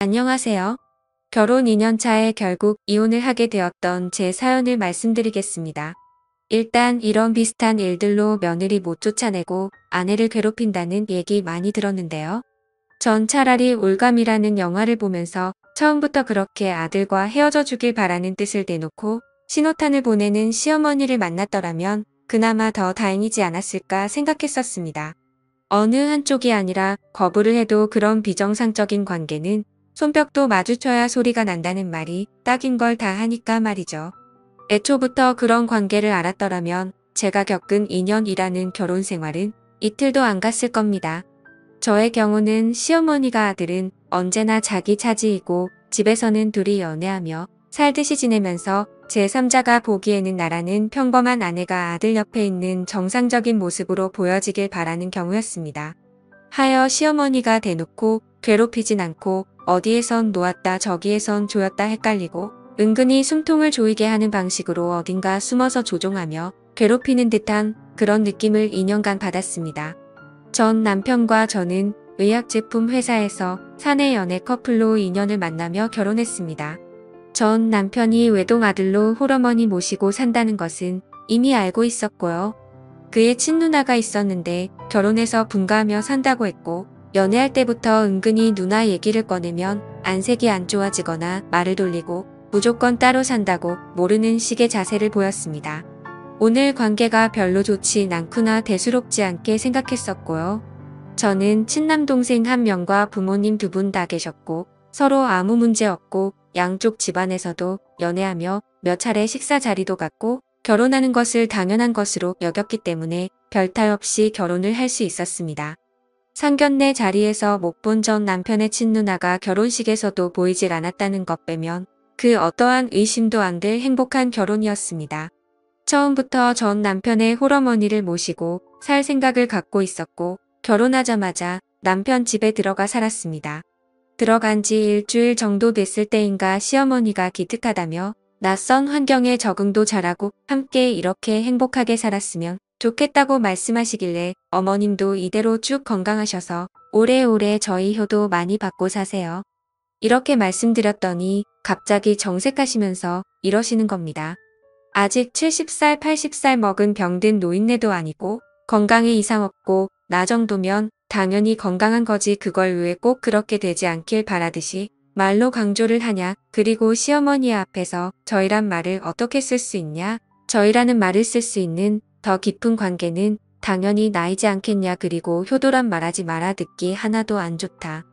안녕하세요. 결혼 2년 차에 결국 이혼을 하게 되었던 제 사연을 말씀드리겠습니다. 일단 이런 비슷한 일들로 며느리 못 쫓아내고 아내를 괴롭힌다는 얘기 많이 들었는데요. 전 차라리 올감이라는 영화를 보면서 처음부터 그렇게 아들과 헤어져 주길 바라는 뜻을 내놓고 신호탄을 보내는 시어머니를 만났더라면 그나마 더 다행이지 않았을까 생각했었습니다. 어느 한쪽이 아니라 거부를 해도 그런 비정상적인 관계는 손뼉도 마주쳐야 소리가 난다는 말이 딱인 걸 다 하니까 말이죠. 애초부터 그런 관계를 알았더라면 제가 겪은 2년이라는 결혼 생활은 이틀도 안 갔을 겁니다. 저의 경우는 시어머니가 아들은 언제나 자기 차지이고 집에서는 둘이 연애하며 살듯이 지내면서 제3자가 보기에는 나라는 평범한 아내가 아들 옆에 있는 정상적인 모습으로 보여지길 바라는 경우였습니다. 하여 시어머니가 대놓고 괴롭히진 않고 어디에선 놓았다 저기에선 조였다 헷갈리고 은근히 숨통을 조이게 하는 방식으로 어딘가 숨어서 조종하며 괴롭히는 듯한 그런 느낌을 2년간 받았습니다. 전 남편과 저는 의약제품 회사에서 사내 연애 커플로 2년을 만나며 결혼했습니다. 전 남편이 외동아들로 홀어머니 모시고 산다는 것은 이미 알고 있었고요. 그의 친누나가 있었는데 결혼해서 분가하며 산다고 했고 연애할 때부터 은근히 누나 얘기를 꺼내면 안색이 안 좋아지거나 말을 돌리고 무조건 따로 산다고 모르는 식의 자세를 보였습니다. 오늘 관계가 별로 좋진 않구나 대수롭지 않게 생각했었고요. 저는 친남동생 한 명과 부모님 두 분 다 계셨고 서로 아무 문제 없고 양쪽 집안에서도 연애하며 몇 차례 식사 자리도 갖고 결혼하는 것을 당연한 것으로 여겼기 때문에 별 탈 없이 결혼을 할 수 있었습니다. 상견례 자리에서 못 본 전 남편의 친누나가 결혼식에서도 보이질 않았다는 것 빼면 그 어떠한 의심도 안 들 행복한 결혼이었습니다. 처음부터 전 남편의 홀어머니를 모시고 살 생각을 갖고 있었고 결혼하자마자 남편 집에 들어가 살았습니다. 들어간 지 일주일 정도 됐을 때인가 시어머니가 기특하다며 낯선 환경에 적응도 잘하고 함께 이렇게 행복하게 살았으면 좋겠다고 말씀하시길래 어머님도 이대로 쭉 건강하셔서 오래오래 저희 효도 많이 받고 사세요. 이렇게 말씀드렸더니 갑자기 정색하시면서 이러시는 겁니다. 아직 70살, 80살 먹은 병든 노인네도 아니고 건강에 이상 없고 나 정도면 당연히 건강한 거지 그걸 왜 꼭 그렇게 되지 않길 바라듯이 말로 강조를 하냐. 그리고 시어머니 앞에서 저희란 말을 어떻게 쓸 수 있냐. 저희라는 말을 쓸 수 있는 더 깊은 관계는 당연히 나이지 않겠냐. 그리고 효도란 말하지 마라 듣기 하나도 안 좋다.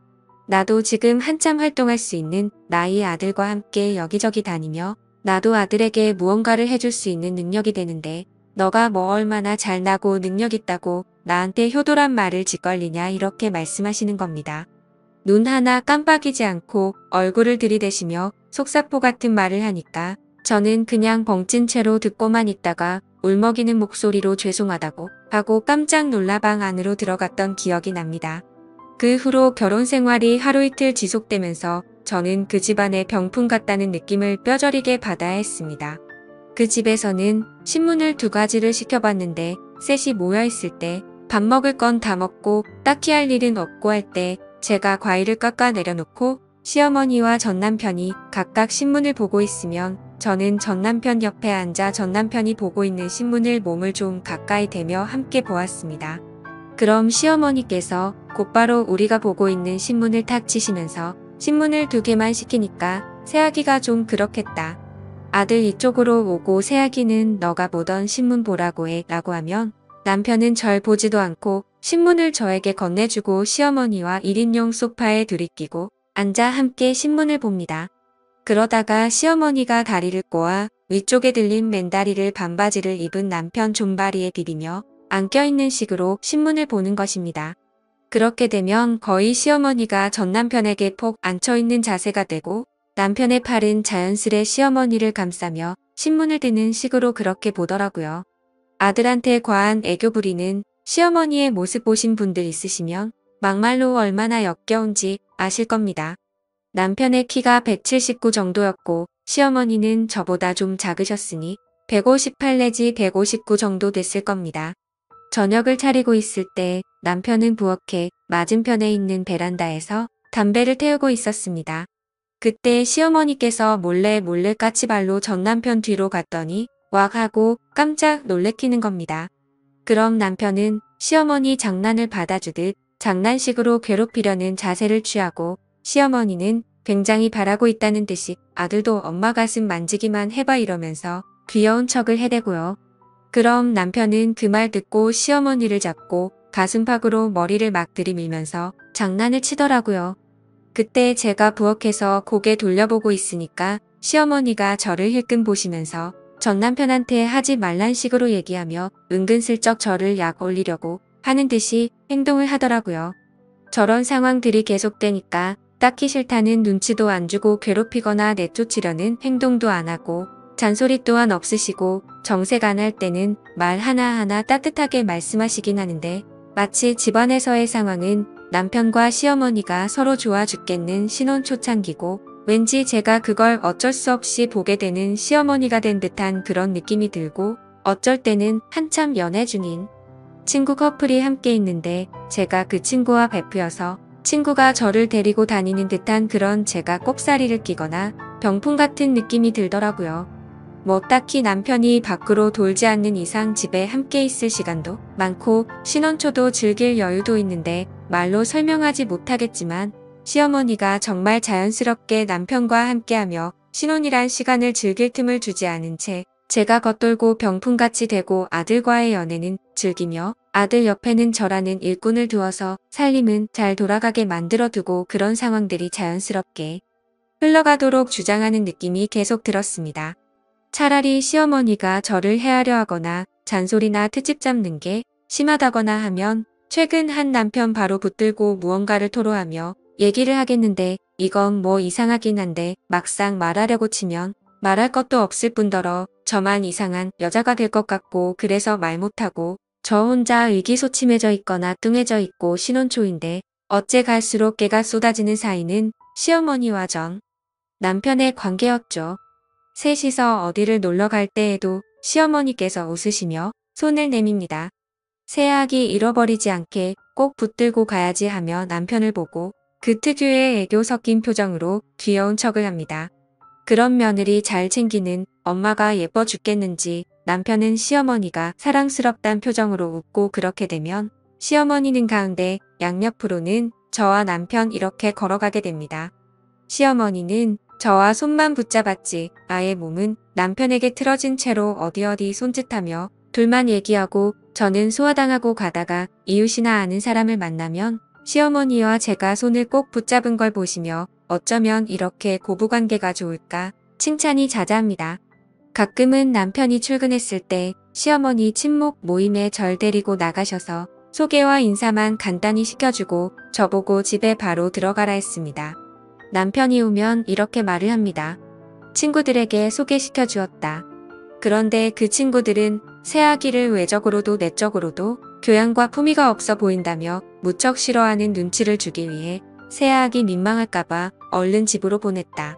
나도 지금 한참 활동할 수 있는 나이의 아들과 함께 여기저기 다니며 나도 아들에게 무언가를 해줄 수 있는 능력이 되는데 너가 뭐 얼마나 잘나고 능력 있다고 나한테 효도란 말을 짓걸리냐 이렇게 말씀하시는 겁니다. 눈 하나 깜빡이지 않고 얼굴을 들이대시며 속사포 같은 말을 하니까 저는 그냥 벙찐 채로 듣고만 있다가 울먹이는 목소리로 죄송하다고 하고 깜짝 놀라 방 안으로 들어갔던 기억이 납니다. 그 후로 결혼 생활이 하루 이틀 지속되면서 저는 그 집안의 병풍 같다는 느낌을 뼈저리게 받아야 했습니다. 그 집에서는 신문을 2가지를 시켜봤는데 셋이 모여있을 때 밥 먹을 건 다 먹고 딱히 할 일은 없고 할 때 제가 과일을 깎아 내려놓고 시어머니와 전남편이 각각 신문을 보고 있으면 저는 전남편 옆에 앉아 전남편이 보고 있는 신문을 몸을 좀 가까이 대며 함께 보았습니다. 그럼 시어머니께서 곧바로 우리가 보고 있는 신문을 탁 치시면서 신문을 2개만 시키니까 새아기가 좀 그렇겠다. 아들 이쪽으로 오고 새아기는 너가 보던 신문 보라고 해 라고 하면 남편은 절 보지도 않고 신문을 저에게 건네주고 시어머니와 1인용 소파에 들이끼고 앉아 함께 신문을 봅니다. 그러다가 시어머니가 다리를 꼬아 위쪽에 들린 맨다리를 반바지를 입은 남편 존바리에 비비며 안겨있는 식으로 신문을 보는 것입니다. 그렇게 되면 거의 시어머니가 전 남편에게 폭 앉혀있는 자세가 되고 남편의 팔은 자연스레 시어머니를 감싸며 신문을 드는 식으로 그렇게 보더라고요. 아들한테 과한 애교 부리는 시어머니의 모습 보신 분들 있으시면 막말로 얼마나 역겨운지 아실 겁니다. 남편의 키가 179 정도였고 시어머니는 저보다 좀 작으셨으니 158 내지 159 정도 됐을 겁니다. 저녁을 차리고 있을 때 남편은 부엌에 맞은편에 있는 베란다에서 담배를 태우고 있었습니다. 그때 시어머니께서 몰래 까치발로 전 남편 뒤로 갔더니 왁 하고 깜짝 놀래키는 겁니다. 그럼 남편은 시어머니 장난을 받아주듯 장난식으로 괴롭히려는 자세를 취하고 시어머니는 굉장히 바라고 있다는 듯이 아들도 엄마 가슴 만지기만 해봐 이러면서 귀여운 척을 해대고요. 그럼 남편은 그 말 듣고 시어머니를 잡고 가슴팍으로 머리를 막 들이밀면서 장난을 치더라고요. 그때 제가 부엌에서 고개 돌려보고 있으니까 시어머니가 저를 힐끔 보시면서 전 남편한테 하지 말란 식으로 얘기하며 은근슬쩍 저를 약 올리려고 하는 듯이 행동을 하더라고요. 저런 상황들이 계속되니까 딱히 싫다는 눈치도 안 주고 괴롭히거나 내쫓으려는 행동도 안 하고 잔소리 또한 없으시고 정색 안 할 때는 말 하나하나 따뜻하게 말씀하시긴 하는데 마치 집안에서의 상황은 남편과 시어머니가 서로 좋아 죽겠는 신혼 초창기고 왠지 제가 그걸 어쩔 수 없이 보게 되는 시어머니가 된 듯한 그런 느낌이 들고 어쩔 때는 한참 연애 중인 친구 커플이 함께 있는데 제가 그 친구와 베프여서 친구가 저를 데리고 다니는 듯한 그런 제가 꼽사리를 끼거나 병풍 같은 느낌이 들더라고요. 뭐 딱히 남편이 밖으로 돌지 않는 이상 집에 함께 있을 시간도 많고 신혼초도 즐길 여유도 있는데 말로 설명하지 못하겠지만 시어머니가 정말 자연스럽게 남편과 함께하며 신혼이란 시간을 즐길 틈을 주지 않은 채 제가 겉돌고 병풍같이 되고 아들과의 연애는 즐기며 아들 옆에는 저라는 일꾼을 두어서 살림은 잘 돌아가게 만들어두고 그런 상황들이 자연스럽게 흘러가도록 주장하는 느낌이 계속 들었습니다. 차라리 시어머니가 저를 해하려 하거나 잔소리나 트집 잡는 게 심하다거나 하면 최근 한 남편 바로 붙들고 무언가를 토로하며 얘기를 하겠는데 이건 뭐 이상하긴 한데 막상 말하려고 치면 말할 것도 없을 뿐더러 저만 이상한 여자가 될 것 같고 그래서 말 못하고 저 혼자 의기소침해져 있거나 뚱해져 있고 신혼 초인데 어째 갈수록 깨가 쏟아지는 사이는 시어머니와 전 남편의 관계였죠. 셋이서 어디를 놀러 갈 때에도 시어머니께서 웃으시며 손을 내밉니다. 새아기 잃어버리지 않게 꼭 붙들고 가야지 하며 남편을 보고 그 특유의 애교 섞인 표정으로 귀여운 척을 합니다. 그런 며느리 잘 챙기는 엄마가 예뻐 죽겠는지 남편은 시어머니가 사랑스럽단 표정으로 웃고 그렇게 되면 시어머니는 가운데 양옆으로는 저와 남편 이렇게 걸어가게 됩니다. 시어머니는 저와 손만 붙잡았지 아예 몸은 남편에게 틀어진 채로 어디 손짓하며 둘만 얘기하고 저는 소화당하고 가다가 이웃이나 아는 사람을 만나면 시어머니와 제가 손을 꼭 붙잡은 걸 보시며 어쩌면 이렇게 고부관계가 좋을까 칭찬이 자자합니다. 가끔은 남편이 출근했을 때 시어머니 친목 모임에 절 데리고 나가셔서 소개와 인사만 간단히 시켜주고 저보고 집에 바로 들어가라 했습니다. 남편이 오면 이렇게 말을 합니다. 친구들에게 소개시켜 주었다. 그런데 그 친구들은 새아기를 외적으로도 내적으로도 교양과 품위가 없어 보인다며 무척 싫어하는 눈치를 주기 위해 새아기 민망할까봐 얼른 집으로 보냈다.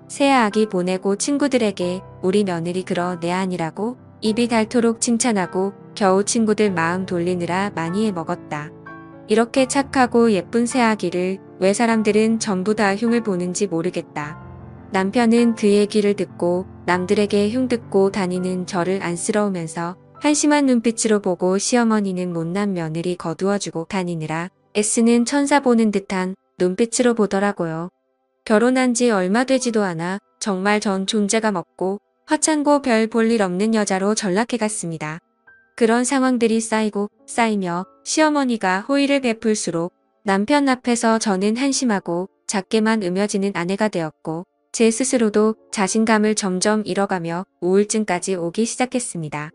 새아기 보내고 친구들에게 우리 며느리 그러 내 아니라고 입이 닳도록 칭찬하고 겨우 친구들 마음 돌리느라 많이 해먹었다. 이렇게 착하고 예쁜 새아기를 왜 사람들은 전부 다 흉을 보는지 모르겠다. 남편은 그 얘기를 듣고 남들에게 흉듣고 다니는 저를 안쓰러우면서 한심한 눈빛으로 보고 시어머니는 못난 며느리 거두어주고 다니느라 애쓰는 천사 보는 듯한 눈빛으로 보더라고요. 결혼한 지 얼마 되지도 않아 정말 전 존재감 없고 화창고 별 볼 일 없는 여자로 전락해갔습니다. 그런 상황들이 쌓이고 쌓이며 시어머니가 호의를 베풀수록 남편 앞에서 저는 한심하고 작게만 여겨지는 아내가 되었고 제 스스로도 자신감을 점점 잃어가며 우울증까지 오기 시작했습니다.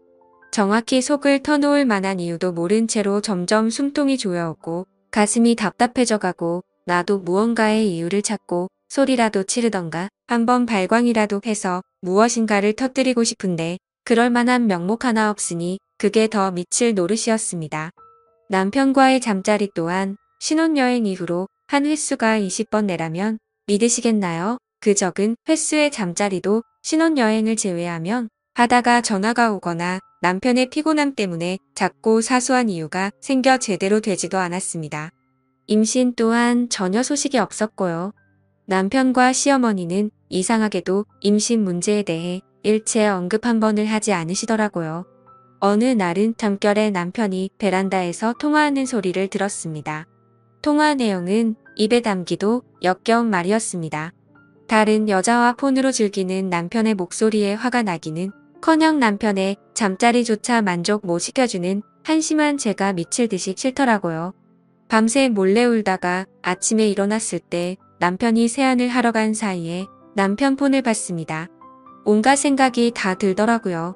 정확히 속을 터놓을 만한 이유도 모른 채로 점점 숨통이 조여오고 가슴이 답답해져가고 나도 무언가의 이유를 찾고 소리라도 치르던가 한번 발광이라도 해서 무엇인가를 터뜨리고 싶은데 그럴 만한 명목 하나 없으니 그게 더 미칠 노릇이었습니다. 남편과의 잠자리 또한 신혼여행 이후로 한 횟수가 20번 내라면 믿으시겠나요? 그 적은 횟수의 잠자리도 신혼여행을 제외하면 하다가 전화가 오거나 남편의 피곤함 때문에 작고 사소한 이유가 생겨 제대로 되지도 않았습니다. 임신 또한 전혀 소식이 없었고요. 남편과 시어머니는 이상하게도 임신 문제에 대해 일체 언급 한 번을 하지 않으시더라고요. 어느 날은 잠결에 남편이 베란다에서 통화하는 소리를 들었습니다. 통화 내용은 입에 담기도 역겨운 말이었습니다. 다른 여자와 폰으로 즐기는 남편의 목소리에 화가 나기는 커녕 남편의 잠자리조차 만족 못 시켜주는 한심한 제가 미칠 듯이 싫더라고요. 밤새 몰래 울다가 아침에 일어났을 때 남편이 세안을 하러 간 사이에 남편 폰을 봤습니다. 온갖 생각이 다 들더라고요.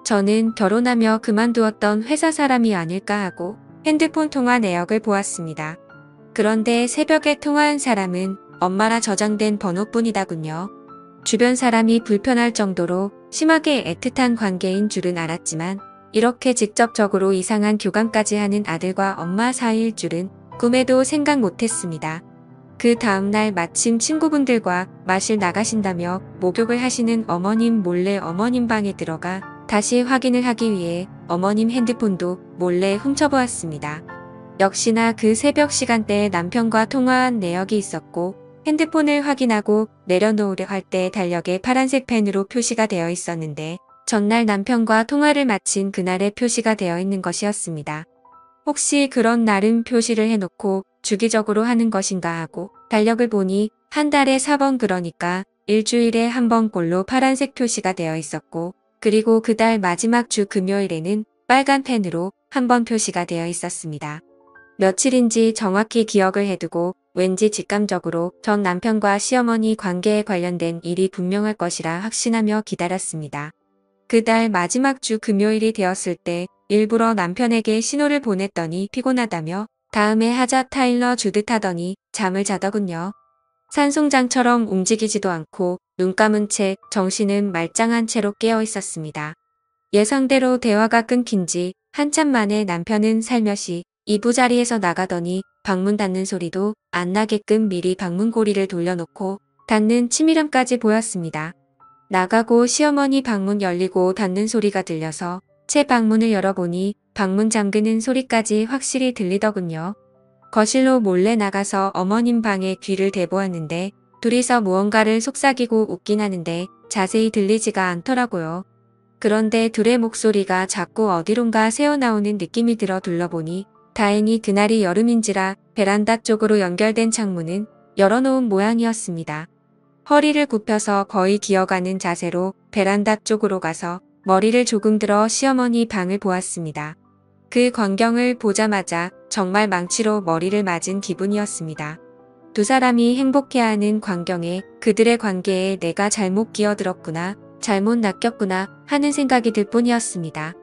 저는 결혼하며 그만두었던 회사 사람이 아닐까 하고 핸드폰 통화 내역을 보았습니다. 그런데 새벽에 통화한 사람은 엄마라 저장된 번호뿐이더군요. 주변 사람이 불편할 정도로 심하게 애틋한 관계인 줄은 알았지만 이렇게 직접적으로 이상한 교감까지 하는 아들과 엄마 사이일 줄은 꿈에도 생각 못했습니다. 그 다음날 마침 친구분들과 마실 나가신다며 목욕을 하시는 어머님 몰래 어머님 방에 들어가 다시 확인을 하기 위해 어머님 핸드폰도 몰래 훔쳐보았습니다. 역시나 그 새벽 시간대에 남편과 통화한 내역이 있었고 핸드폰을 확인하고 내려놓으려 할 때 달력에 파란색 펜으로 표시가 되어 있었는데 전날 남편과 통화를 마친 그날에 표시가 되어 있는 것이었습니다. 혹시 그런 날은 표시를 해놓고 주기적으로 하는 것인가 하고 달력을 보니 한 달에 4번 그러니까 일주일에 한 번꼴로 파란색 표시가 되어 있었고 그리고 그달 마지막 주 금요일에는 빨간 펜으로 한 번 표시가 되어 있었습니다. 며칠인지 정확히 기억을 해두고 왠지 직감적으로 전 남편과 시어머니 관계에 관련된 일이 분명할 것이라 확신하며 기다렸습니다. 그달 마지막 주 금요일이 되었을 때 일부러 남편에게 신호를 보냈더니 피곤하다며 다음에 하자 타일러 주듯 하더니 잠을 자더군요. 산송장처럼 움직이지도 않고 눈 감은 채 정신은 말짱한 채로 깨어 있었습니다. 예상대로 대화가 끊긴 지 한참 만에 남편은 살며시 이부자리에서 나가더니 방문 닫는 소리도 안 나게끔 미리 방문고리를 돌려놓고 닫는 치밀함까지 보였습니다. 나가고 시어머니 방문 열리고 닫는 소리가 들려서 채 방문을 열어보니 방문 잠그는 소리까지 확실히 들리더군요. 거실로 몰래 나가서 어머님 방에 귀를 대보았는데 둘이서 무언가를 속삭이고 웃긴 하는데 자세히 들리지가 않더라고요. 그런데 둘의 목소리가 자꾸 어디론가 새어나오는 느낌이 들어 둘러보니 다행히 그날이 여름인지라 베란다 쪽으로 연결된 창문은 열어놓은 모양이었습니다. 허리를 굽혀서 거의 기어가는 자세로 베란다 쪽으로 가서 머리를 조금 들어 시어머니 방을 보았습니다. 그 광경을 보자마자 정말 망치로 머리를 맞은 기분이었습니다. 두 사람이 행복해하는 광경에 그들의 관계에 내가 잘못 끼어들었구나, 잘못 낚였구나 하는 생각이 들 뿐이었습니다.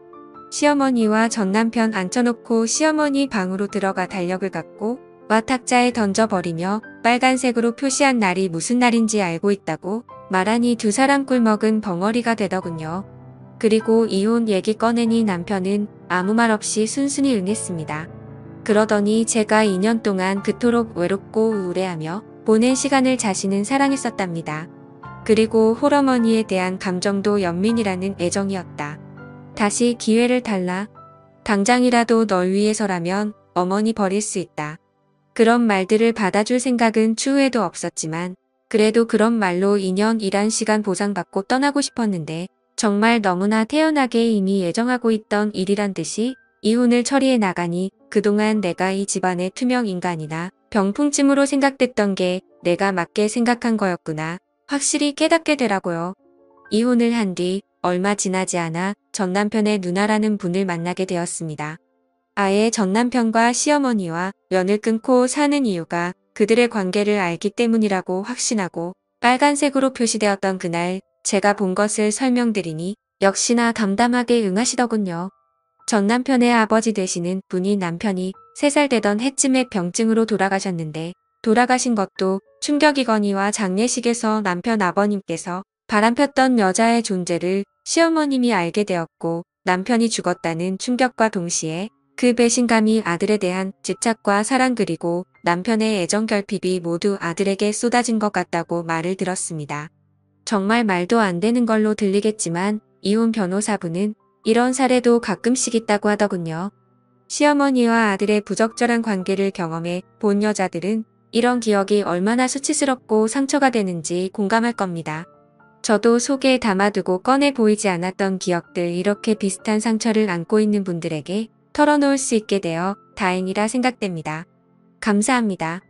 시어머니와 전 남편 앉혀놓고 시어머니 방으로 들어가 달력을 갖고 와 탁자에 던져버리며 빨간색으로 표시한 날이 무슨 날인지 알고 있다고 말하니 두 사람 꿀먹은 벙어리가 되더군요. 그리고 이혼 얘기 꺼내니 남편은 아무 말 없이 순순히 응했습니다. 그러더니 제가 2년 동안 그토록 외롭고 우울해하며 보낸 시간을 자신은 사랑했었답니다. 그리고 홀어머니에 대한 감정도 연민이라는 애정이었다. 다시 기회를 달라. 당장이라도 널 위해서라면 어머니 버릴 수 있다. 그런 말들을 받아줄 생각은 추후에도 없었지만 그래도 그런 말로 2년 일한 시간 보상받고 떠나고 싶었는데 정말 너무나 태연하게 이미 예정하고 있던 일이란 듯이 이혼을 처리해 나가니 그동안 내가 이 집안의 투명 인간이나 병풍쯤으로 생각됐던 게 내가 맞게 생각한 거였구나. 확실히 깨닫게 되라고요. 이혼을 한 뒤 얼마 지나지 않아 전 남편의 누나라는 분을 만나게 되었습니다. 아예 전 남편과 시어머니와 연을 끊고 사는 이유가 그들의 관계를 알기 때문이라고 확신하고 빨간색으로 표시되었던 그날 제가 본 것을 설명드리니 역시나 담담하게 응하시더군요. 전 남편의 아버지 되시는 분이 남편이 3살 되던 해쯤에 병증으로 돌아가셨는데 돌아가신 것도 충격이거니와 장례식에서 남편 아버님께서 바람폈던 여자의 존재를 시어머님이 알게 되었고 남편이 죽었다는 충격과 동시에 그 배신감이 아들에 대한 집착과 사랑 그리고 남편의 애정 결핍이 모두 아들에게 쏟아진 것 같다고 말을 들었습니다. 정말 말도 안 되는 걸로 들리겠지만 이혼 변호사분은 이런 사례도 가끔씩 있다고 하더군요. 시어머니와 아들의 부적절한 관계를 경험해 본 여자들은 이런 기억이 얼마나 수치스럽고 상처가 되는지 공감할 겁니다. 저도 속에 담아두고 꺼내 보이지 않았던 기억들, 이렇게 비슷한 상처를 안고 있는 분들에게 털어놓을 수 있게 되어 다행이라 생각됩니다. 감사합니다.